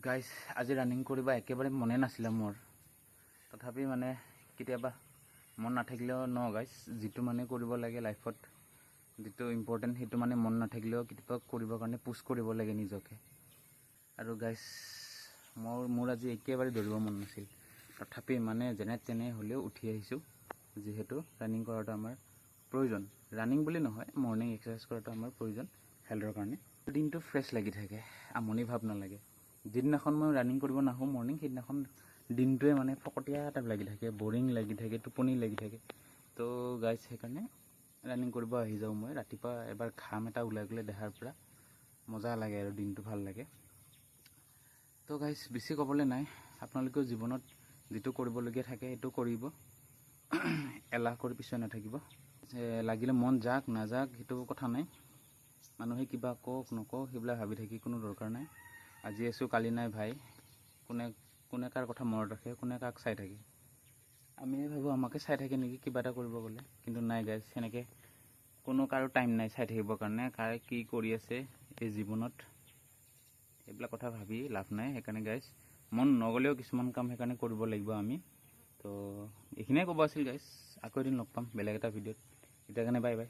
Guys আজি running কৰিব একেবাৰে মনে নাছিলে মোৰ। তথাপি মানে কেতিয়াবা মন নাথাকিলেও গাইজ যিটো মানে কৰিব লাগে লাইফত, যিটো ইম্পৰ্টেণ্ট সেইটো মানে মন নাথাকিলেও কেতিয়াবা কৰিবৰ কাৰণে পুছ কৰিব লাগে নিজকে। আৰু গাইজ মোৰ আজি একেবাৰে দৌৰিব মন নাছিল, তথাপি মানে যেনে তেনে হ'লেও উঠি আহিছোঁ। যিহেতু ৰানিং কৰাটো আমাৰ প্ৰয়োজন, ৰানিং বুলি নহয়, মৰ্ণিং এক্সাৰচাইজ কৰাটো আমাৰ প্ৰয়োজন হেল্থৰ কাৰণে। দিনটো ফ্ৰেছ লাগি থাকে, আমনি ভাৱ নালাগে। যিদিনাখন মই ৰানিং কৰিব নাহোঁ মৰ্ণিং, সেইদিনাখন দিনটোৱে মানে ফকটীয়া টাইপ লাগি থাকে, বৰিং লাগি থাকে, টোপনি লাগি থাকে। তো গাইজ সেইকাৰণে ৰানিং কৰিব আহি যাওঁ মই। ৰাতিপুৱা এবাৰ ঘাম এটা ওলাই গ'লে দেহাৰ পৰা মজা লাগে আৰু দিনটো ভাল লাগে। তো গাইজ বেছি ক'বলৈ নাই, আপোনালোকেও জীৱনত যিটো কৰিবলগীয়া থাকে সেইটো কৰিব, এলাহ কৰি পিছুৱাই নাথাকিব। লাগিলে মন যাক নাযাক সেইটো কথা নাই, মানুহে কিবা কওক নকওক সেইবিলাক ভাবি থাকি কোনো দৰকাৰ নাই। আজি আছোঁ কালি নাই ভাই, কোনে কাৰ কথা মনত ৰাখে, কোনে কাক চাই থাকে। আমি ভাবোঁ আমাকে চাই থাকে নেকি কিবা এটা কৰিব গ'লে, কিন্তু নাই গাইজ, সেনেকৈ কোনো কাৰো টাইম নাই চাই থাকিবৰ কাৰণে কাৰ কি কৰি আছে এই জীৱনত। এইবিলাক কথা ভাবি লাভ নাই। সেইকাৰণে গাইজ মন নগ'লেও কিছুমান কাম সেইকাৰণে কৰিব লাগিব আমি। তো এইখিনিয়ে ক'ব আছিল গাইজ, আকৌ এদিন লগ পাম বেলেগ এটা ভিডিঅ'ত। এতিয়া কাৰণে বাই বাই।